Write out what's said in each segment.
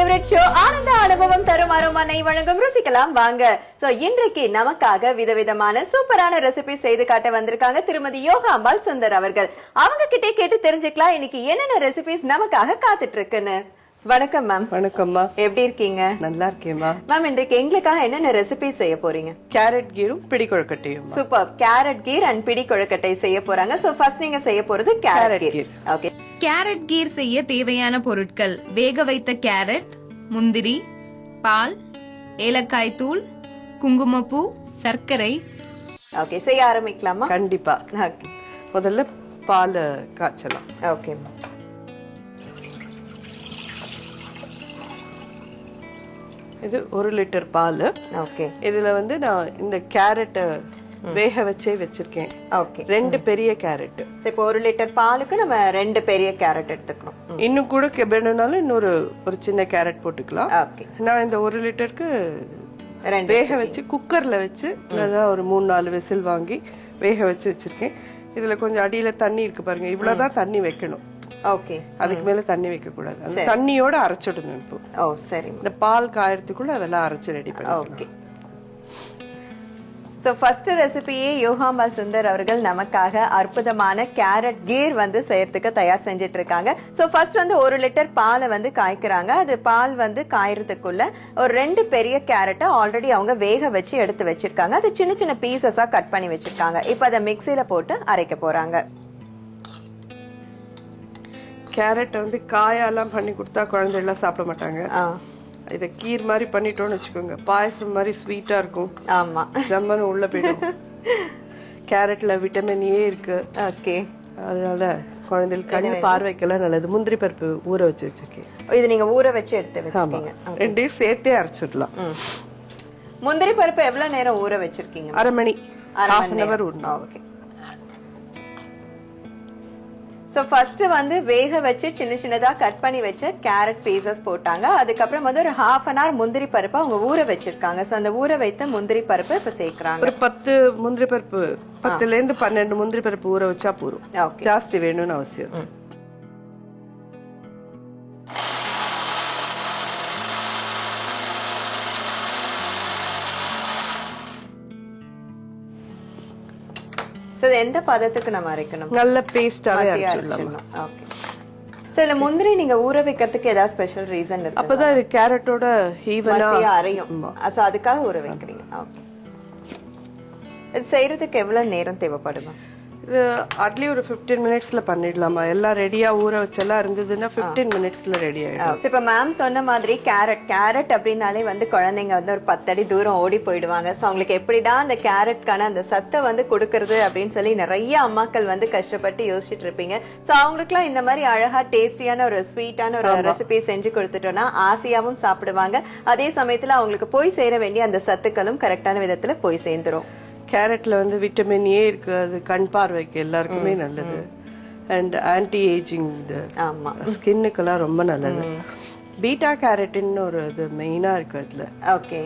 Favourite show ஆனந்த அனுபவம் தரும் அருமனை வழங்கும் ருசிக்கலாம் வாங்க. சோ இன்றைக்கு நமக்காக விதவிதமான சூப்பரான ரெசிபி செய்து காட்ட வந்திருக்காங்க திருமதி யோகாம்பாள் சுந்தர் அவர்கள். அவங்க கிட்டே கேட்டு தெரிஞ்சுக்கலாம் இன்னைக்கு என்னென்ன ரெசிபிஸ் நமக்காக காத்துட்டு இருக்குன்னு. வணக்கம் மேம். வணக்கம்மா, எப்படி இருக்கீங்க? நல்லா இருக்கேம்மா. மேம், இன்றைக்கு எங்களுக்காக என்னென்ன ரெசிபி செய்ய போறீங்க? கேரட் கீரும் பிடி கொழுக்கட்டையும். சூப்பர். கேரட் கீர் அண்ட் பிடி கொழுக்கட்டை செய்ய போறாங்க. சோ ஃபர்ஸ்ட் நீங்க செய்ய போறது கேரட் கீர். ஓகே. கேரட் கீர் செய்ய தேவையான பொருட்கள்: வேக வைத்த கேரட், முந்திரி, பால், ஏலக்காய் தூள், குங்குமப்பூ, சர்க்கரை. ஓகே, செய்ய ஆரம்பிக்கலாமா? கண்டிப்பா. முதல்ல பால் காய்ச்சலாம். ஓகே. இது 1 லிட்டர் பால். ஓகே. இதுல வந்து நான் இந்த கேரட் வேக வச்சே வச்சிருக்கேன். ஓகே. 2 பெரிய கேரட். இப்போ 1 லிட்டர் பாலுக்கு நம்ம 2 பெரிய கேரட் எடுத்துக்கணும். இன்னும் கூட வேணும்னாலும் இன்னொரு ஒரு சின்ன கேரட் போட்டுக்கலாம். ஓகே. நான் இந்த 1 லிட்டருக்கு வேக வச்சு குக்கர்ல வச்சு நல்லா ஒரு 3-4 விசில் வாங்கி வேக வச்சு வச்சிருக்கேன். இதுல கொஞ்சம் அடியில தண்ணி இருக்கு பாருங்க, இவ்வளவுதான் தண்ணி வைக்கணும். ஓகே. அதுக்கு மேல தண்ணி வைக்க கூடாது. அந்த தண்ணியோட அரைச்சிடணும். இப்போ சரி. இந்த பால் காயறதுக்குள்ள அதெல்லாம் அரைச்சு ரெடி பண்ணலாம். ஓகே. சோ ஃபர்ஸ்ட் ரெசிபியே யோகாம்பாள் சுந்தர் அவர்கள் நமக்காக அற்புதமான கேரட் கீர் வந்து செய்யறதுக்கு தயார் செஞ்சிட்டு இருக்காங்க. சோ ஃபர்ஸ்ட் வந்து 1 லிட்டர் பாலை வந்து காய்க்கிறாங்க. அது பால் வந்து காயறதுக்குள்ள ஒரு 2 பெரிய கேரட்டை ஆல்ரெடி அவங்க வேக வச்சு எடுத்து வச்சிருக்காங்க. அது சின்ன சின்ன பீசஸா கட் பண்ணி வச்சிருக்காங்க. இப்ப அதை மிக்சியில போட்டு அரைக்க போறாங்க. கேரட் வந்து காயெல்லாம் பண்ணி கொடுத்தா குழந்தை எல்லாம் சாப்பிட மாட்டாங்க. இத கீர் மாதிரி பண்ணிட்டோம்னு வச்சுக்கோங்க, பாயசம் மாதிரி ஸ்வீட்டா இருக்கும். ஆமா, ஜம்மன் உள்ள போயிடும். கேரட்ல விட்டமின் ஏ இருக்கு. ஓகே. அதனால குழந்தைகளுக்கு கண் பார்வைக்கெல்லாம் நல்லது. முந்திரி பருப்பு ஊற வச்சு வச்சிருக்கேன். இது நீங்க ஊற வச்சு எடுத்து வச்சிருக்கீங்க. ரெண்டையும் சேர்த்தே அரைச்சிடலாம். முந்திரி பருப்பு எவ்வளவு நேரம் ஊற வச்சிருக்கீங்க? அரை மணி, half an hour ஊறணும். ஓகே. சோ ஃபர்ஸ்ட் வந்து வேக வச்சு சின்ன சின்னதா கட் பண்ணி வச்ச கேரட் பீசஸ் போட்டாங்க. அதுக்கப்புறம் வந்து ஒரு half an hour முந்திரி பருப்பு அவங்க ஊற வச்சிருக்காங்க. சோ அந்த ஊற வைத்த முந்திரி பருப்பு இப்ப சேர்க்கறாங்க. ஒரு 10 முந்திரி பருப்பு, 10ல இருந்து 12 முந்திரி பருப்பு ஊற வச்சா போதும். ஜாஸ்தி வேணும்னு அவசியம். எந்த பதத்துக்கு நம்ம அரைக்கணும்? நல்ல பேஸ்டாவே அரைச்சிடலாம். ஓகே. சோ இல்ல முந்திரி நீங்க ஊற வைக்கிறதுக்கு ஏதாவது ஸ்பெஷல் ரீசன் இருக்கு? அப்பதான் இது கேரட்டோட ஈவனா அரையும். சோ அதுக்காக ஊற வைக்கிறீங்க. ஓகே. இது செய்யறதுக்கு எவ்வளவு நேரம் தேவைப்படுமா? இது அட்லி ஒரு 15 மினிட்ஸ்ல பண்ணிடலாமா? எல்லாம் ரெடியா ஊற வச்செல்லாம் இருந்ததுன்னா 15 மினிட்ஸ்ல ரெடி ஆயிடும். இப்ப மேம் சொன்ன மாதிரி கேரட் அப்படின்னாலே வந்து குழந்தைங்க வந்து ஒரு 10 அடி தூரம் ஓடி போயிடுவாங்க. சோ அவங்களுக்கு எப்படிடா அந்த கேரட்கான அந்த சத்தை வந்து கொடுக்கறது அப்படின்னு சொல்லி நிறைய அம்மாக்கள் வந்து கஷ்டப்பட்டு யோசிச்சுட்டு இருப்பீங்க. சோ அவங்களுக்கு எல்லாம் இந்த மாதிரி அழகா டேஸ்டியான ஒரு ஸ்வீட்டான ஒரு ரெசிபி செஞ்சு கொடுத்துட்டோம்னா ஆசையாவும் சாப்பிடுவாங்க. அதே சமயத்துல அவங்களுக்கு போய் சேர வேண்டிய அந்த சத்துக்களும் கரெக்டான விதத்துல போய் சேர்ந்துரும். கேரட்ல வந்து விட்டமின் ஏ இருக்கு. அது கண் பார்வைக்கு எல்லாருக்குமே நல்லது. அண்ட் ஆன்டி ஏஜிங், ஸ்கின்னுக்கெல்லாம் ரொம்ப நல்லது. பீட்டா கேரட்டின் ஒரு இது மெயினா இருக்கு அதுல. ஓகே.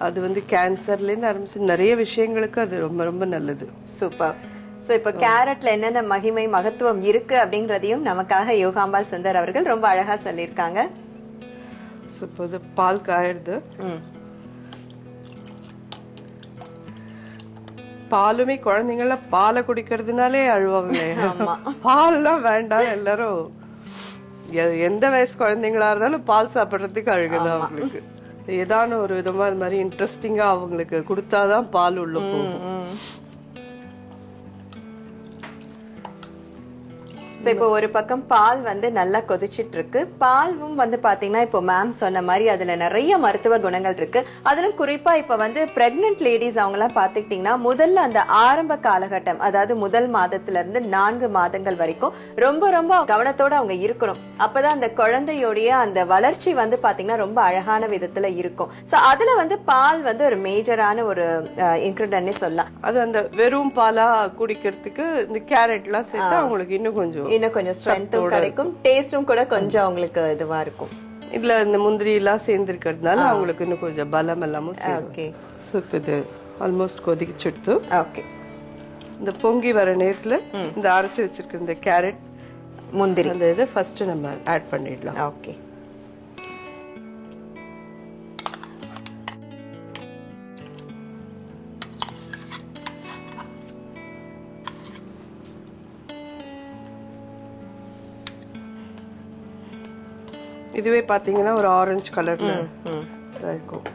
அது வந்து கேன்சர்ல இருந்து ஆரம்பிச்சு நிறைய விஷயங்களுக்கு அது ரொம்ப ரொம்ப நல்லது. சூப்பர். சோ இப்ப கேரட்ல என்னென்ன மகிமை மகத்துவம் இருக்கு அப்படிங்கறதையும் நமக்காக யோகாம்பாள் சுந்தர் அவர்கள் ரொம்ப அழகா சொல்லியிருக்காங்க. இப்போது பால் காயிருது. பாலுமே குழந்தைங்க எல்லாம் பாலை குடிக்கிறதுனாலே அழுவாங்களே. பால்லாம் வேண்டாம் எல்லாரும். எந்த வயசு குழந்தைங்களா இருந்தாலும் பால் சாப்பிடுறதுக்கு அழுகுதான் அவங்களுக்கு. ஏதான ஒரு விதமா இது மாதிரி இன்ட்ரெஸ்டிங்கா அவங்களுக்கு கொடுத்தாதான் பால் உள்ள போகும். இப்போ ஒரு பக்கம் பால் வந்து நல்லா கொதிச்சிட்டு இருக்கு. பாலும் வந்து பாத்தீங்கன்னா இப்போ மேம் சொன்ன மாதிரி அதுல நிறைய மருத்துவ குணங்கள் இருக்கு. அதிலும் குறிப்பா இப்ப வந்து பிரெக்னன்ட் லேடிஸ் அவங்க எல்லாம் பாத்துக்கிட்டீங்கன்னா முதல்ல அந்த ஆரம்ப காலகட்டம், அதாவது முதல் மாதத்துல இருந்து 4 மாதங்கள் வரைக்கும் ரொம்ப ரொம்ப கவனத்தோட அவங்க இருக்கணும். அப்பதான் அந்த குழந்தையோடைய அந்த வளர்ச்சி வந்து பாத்தீங்கன்னா ரொம்ப அழகான விதத்துல இருக்கும். சோ அதுல வந்து பால் வந்து ஒரு மேஜரான ஒரு இன்கிரிடியன்ட்னே சொல்லலாம். அது அந்த வெறும் பாலா குடிக்கிறதுக்கு இந்த கேரட் எல்லாம் சேர்த்து அவங்களுக்கு இன்னும் கொஞ்சம் ஸ்ட்ரென்த்தும் கிடைக்கும். டேஸ்டும் கூட கொஞ்சம் அவங்களுக்கு இதுவா இருக்கும். இதுல இந்த முந்திரி எல்லாம் சேர்ந்திருக்கிறதுனால அவங்களுக்கு இன்னும் கொஞ்சம் பலம் எல்லாமும் இது ஆல்மோஸ்ட் கொதிச்சுடுத்து. ஓகே. இந்த பொங்கி வர நேரத்துல இந்த அரைச்சு வச்சிருக்க இந்த கேரட், முந்திரி, அந்த இதை ஃபர்ஸ்ட் நம்ம ஆட் பண்ணிடலாம். ஓகே. இதுவே பாத்தீங்கன்னா ஒரு ஆரஞ்சு கலர்ல இருக்கும்.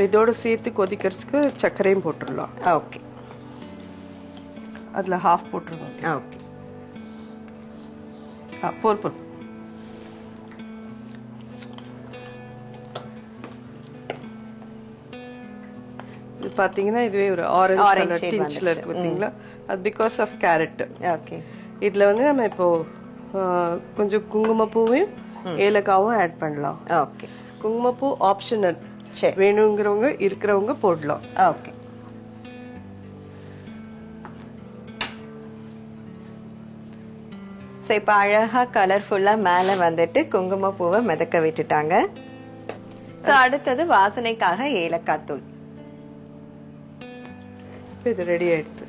இதோட சேர்த்து கொதிக்கிறதுக்கு சர்க்கரையும் போட்டுடலாம். ஓகே, அதுல ஹாஃப் போட்டுருவோம். ஓகே, போர் இது பாத்தீங்கன்னா இதுவே ஒரு ஆரஞ்சு கலர் டிஞ்ச்ல இருக்கு பாத்தீங்களா? அது பிகாஸ் ஆஃப் கேரட். ஓகே, இதுல வந்து நம்ம இப்போ கொஞ்சம் குங்குமப்பூவையும் ஏலக்காவும் ஆட் பண்ணலாம். ஓகே, குங்குமப்பூ ஆப்ஷனல், சரி, வேணுங்கிறவங்க இருக்கிறவங்க போடலாம். ஓகே. சோ இப்ப அழகா கலர்ஃபுல்லா மேல வந்துட்டு குங்குமப்பூவை மிதக்க விட்டுட்டாங்க. சோ அடுத்தது வாசனைக்காக ஏலக்காய் தூள். இது ரெடி ஆயிடுச்சு.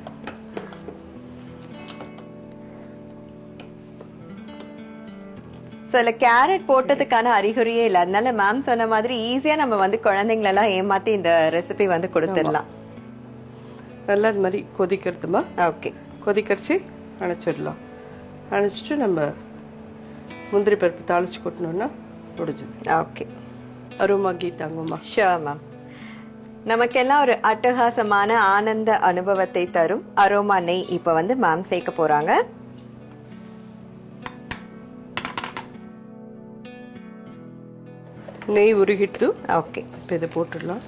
சோ இதுல கேரட் போட்டதுக்கான அறிகுறியே இல்ல. அதனால மேம் சொன்ன மாதிரி ஈஸியா நம்ம வந்து குழந்தைங்களை எல்லாம் ஏமாத்தி இந்த ரெசிபி வந்து கொடுத்துடலாம். நல்லா இது மாதிரி கொதிக்கிறதுமா. ஓகே, கொதிக்கரிச்சு அணைச்சிடலாம். அணைச்சிட்டு நம்ம முந்திரி பருப்பு தாளிச்சு கொட்டணும்னா முடிஞ்சது. ஓகே, அரோமா கீ தாங்குமா. Sure ma'am. நமக்கெல்லாம் ஒரு அட்டகாசமான ஆனந்த அனுபவத்தை தரும் அரோமா நெய் இப்ப வந்து மேம் சேர்க்க போறாங்க. நெய் உருகிட்டு ஓகே, இப்ப இதை போட்டுடலாம்.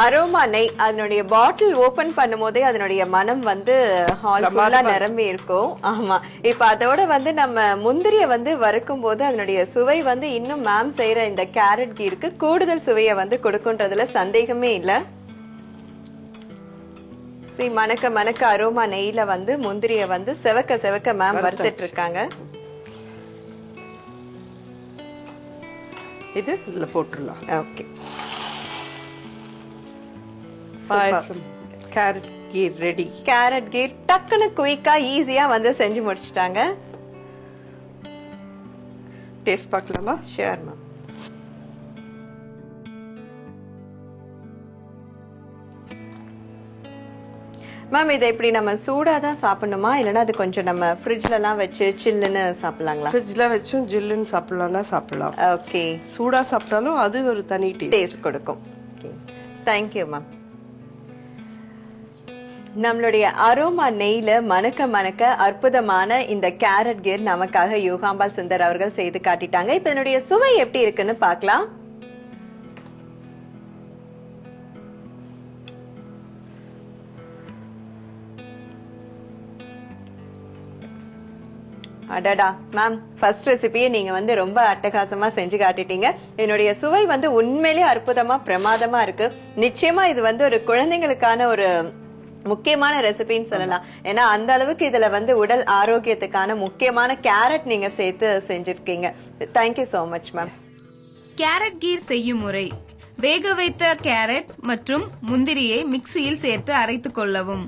அரோமா நெய் அதனுடைய பாட்டில் ஓபன் பண்ணும் போதே அதனுடைய மனம் வந்து ஹால் ஃபுல்லா நிரம்பி இருக்கும். ஆமா, இப்ப அதோட வந்து நம்ம முந்திரிய வந்து வறுக்கும் போது அதனுடைய சுவை வந்து இன்னும் மேம் செய்யற இந்த கேரட் கீருக்கு கூடுதல் சுவையை வந்து கொடுக்குன்றதுல சந்தேகமே இல்ல. மணக்க மணக்க அரோமா நெய்ல வந்து முந்திரிய வந்து செவக்க செவக்க மேம் வறுத்துட்டு இருக்காங்க. இது இதுல போட்டுடலாம். ஓகே, பாயசம் கேரட் கீர் ரெடி. கேரட் கீர் டக்குனு குயிக்கா ஈஸியா வந்து செஞ்சு முடிச்சிட்டாங்க. டேஸ்ட் பார்க்கலாமா? Sure ma'am. மேம் இதை இப்படி நம்ம சூடா தான் சாப்பிடணுமா, இல்லைன்னா அது கொஞ்சம் நம்ம ஃப்ரிட்ஜ்ல எல்லாம் வச்சு சில்லுன்னு சாப்பிடலாங்களா? ஃப்ரிட்ஜ்ல வச்சும் ஜில்லுன்னு சாப்பிடலாம்னா சாப்பிடலாம். ஓகே, சூடா சாப்பிட்டாலும் அது ஒரு தனி டேஸ்ட் கொடுக்கும். Thank you ma'am. நம்மளுடைய அரோமா நெய்ல மணக்க மணக்க அற்புதமான இந்த கேரட் கீர் நமக்காக யோகாம்பால் சுந்தர் அவர்கள் செய்து காட்டிட்டாங்க. இப்ப இதனுடைய சுவை எப்படி இருக்குன்னு பார்க்கலாம். அடடா மேம், ஃபர்ஸ்ட் ரெசிபியை நீங்க வந்து ரொம்ப அட்டகாசமா செஞ்சு காட்டிட்டீங்க. என்னுடைய சுவை வந்து உண்மையிலேயே அற்புதமா பிரமாதமா இருக்கு. நிச்சயமா இது வந்து ஒரு குழந்தைங்களுக்கான ஒரு முக்கியமான ரெசிபின்னு சொல்லலாம். ஏன்னா அந்த அளவுக்கு இதுல வந்து உடல் ஆரோக்கியத்துக்கான முக்கியமான கேரட் நீங்க சேர்த்து செஞ்சிருக்கீங்க. Thank you so much ma'am. Carrot kheer செய்யும் முறை: வேக வைத்த கேரட் மற்றும் முந்திரியை மிக்சியில் சேர்த்து அரைத்துக் கொள்ளவும்.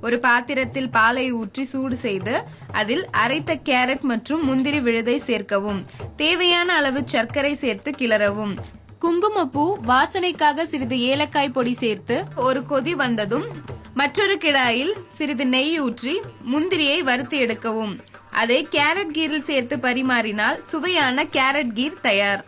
ஒரு பாத்திரத்தில் பாலை ஊற்றி சூடு செய்து அதில் அரைத்த கேரட் மற்றும் முந்திரி விழுதை சேர்க்கவும். தேவையான அளவு சர்க்கரை சேர்த்து கிளறவும். குங்குமப்பூ, வாசனைக்காக சிறிது ஏலக்காய் பொடி சேர்த்து ஒரு கொதி வந்ததும் மற்றொரு கிடாயில் சிறிது நெய் ஊற்றி முந்திரியை வறுத்து எடுக்கவும். அதை கேரட் கீரில் சேர்த்து பரிமாறினால் சுவையான கேரட் கீர் தயார்.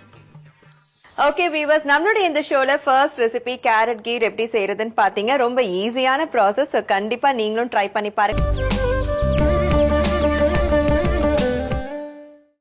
ஓகே வீவர்ஸ், நம்மளுடைய இந்த ஷோல ஃபர்ஸ்ட் ரெசிபி கேரட் கீர் எப்படி செய்யறதுன்னு பாத்தீங்க. ரொம்ப ஈஸியான ப்ராசஸ். கண்டிப்பா நீங்களும் ட்ரை பண்ணி பாருங்க.